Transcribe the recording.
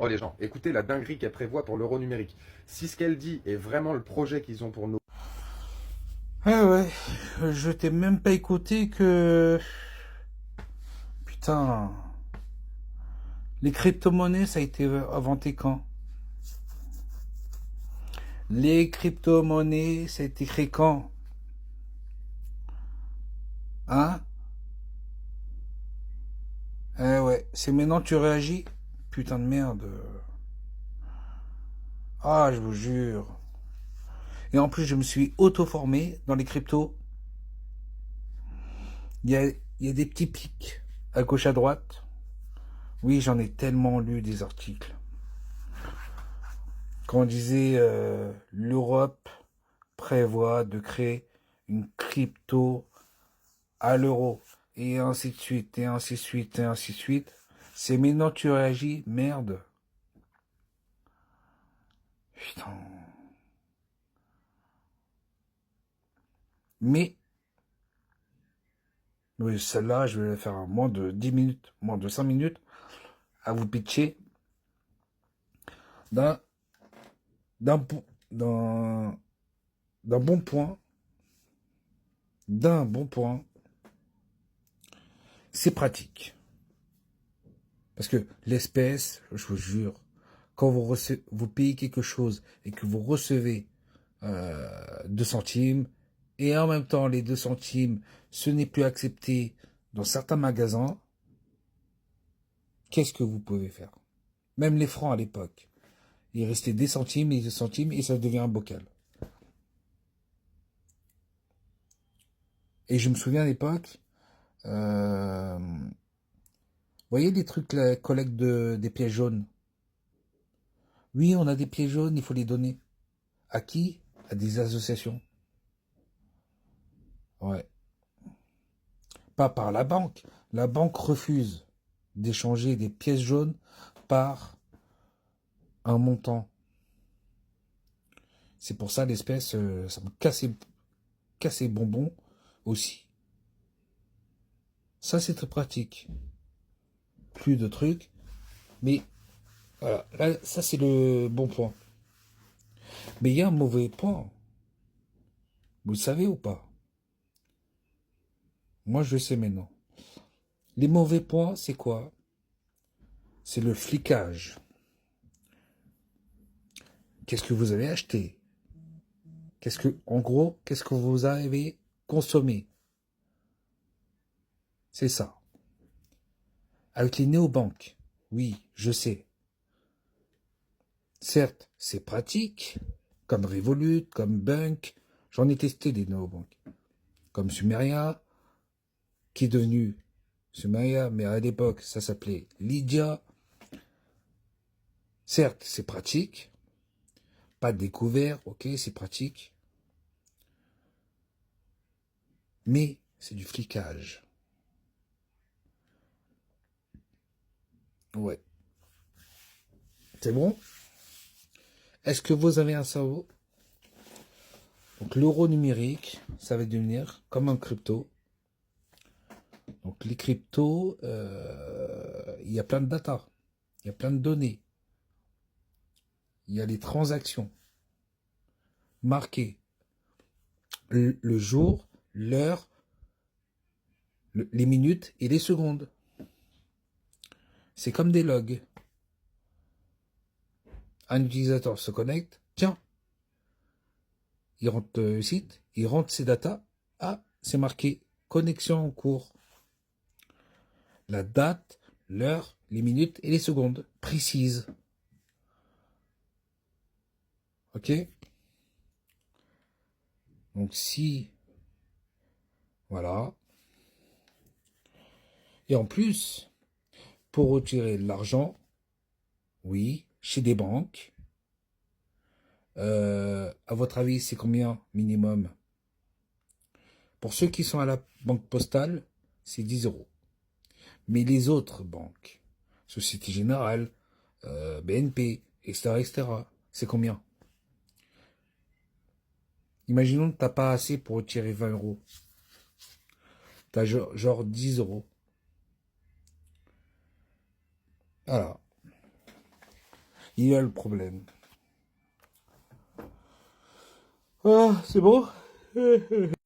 Oh les gens, écoutez la dinguerie qu'elle prévoit pour l'euro numérique. Si ce qu'elle dit est vraiment le projet qu'ils ont pour nous, Ah ouais, je t'ai même pas écouté que... Putain, les crypto-monnaies, ça a été inventé quand? Les crypto-monnaies, ça a été créé quand? Hein? Eh ouais, c'est maintenant que tu réagis? Putain de merde. Ah, je vous jure. Et en plus, je me suis auto-formé dans les cryptos. Il y a des petits pics à gauche à droite. Oui, j'en ai tellement lu des articles. Quand on disait l'Europe prévoit de créer une crypto à l'euro, et ainsi de suite, et ainsi de suite, et ainsi de suite. C'est maintenant que tu réagis, merde. Putain. Mais, oui, celle-là, je vais la faire en moins de 10 minutes, moins de 5 minutes, à vous pitcher d'un, d'un, d'un bon point, d'un bon point. C'est pratique. Parce que l'espèce, je vous jure, quand vous payez quelque chose et que vous recevez 2 centimes, et en même temps les 2 centimes, ce n'est plus accepté dans certains magasins, qu'est-ce que vous pouvez faire? Même les francs à l'époque. Il restait des centimes et des centimes et ça devient un bocal. Et je me souviens à l'époque, vous voyez les trucs, la collecte des pièces jaunes. Oui, on a des pièces jaunes, il faut les donner. À qui? À des associations. Ouais. Pas par la banque. La banque refuse d'échanger des pièces jaunes par un montant. C'est pour ça l'espèce, ça me casse les bonbons aussi. Ça, c'est très pratique. Plus de trucs. Mais voilà, là, ça, c'est le bon point. Mais il y a un mauvais point. Vous le savez ou pas? Moi, je le sais maintenant. Les mauvais points, c'est quoi? C'est le flicage. Qu'est-ce que vous avez acheté? En gros, qu'est-ce que vous avez consommé? C'est ça. Avec les néobanques. Oui, je sais. Certes, c'est pratique, comme Revolut, comme Bunk. J'en ai testé des néobanques. Comme Sumeria, qui est devenu Sumeria, mais à l'époque, ça s'appelait Lydia. Certes, c'est pratique. Pas de découvert, ok, c'est pratique. Mais c'est du flicage. Ouais. C'est bon? Est-ce que vous avez un cerveau? Donc l'euro numérique, ça va devenir comme un crypto. Donc les cryptos, il y a plein de data, il y a plein de données, il y a les transactions marquées, le jour, l'heure, les minutes et les secondes. C'est comme des logs. Un utilisateur se connecte, tiens, il rentre le site, il rentre ses datas, ah, c'est marqué connexion en cours. La date, l'heure, les minutes et les secondes précises. Ok? Donc si, voilà. Et en plus, pour retirer de l'argent, oui, chez des banques, à votre avis, c'est combien minimum? Pour ceux qui sont à la banque postale, c'est 10 euros. Mais les autres banques, Société Générale, BNP, etc., etc., c'est combien? Imaginons que tu n'as pas assez pour retirer 20 euros. Tu as genre 10 euros. Voilà. il y a le problème. Ah, c'est bon?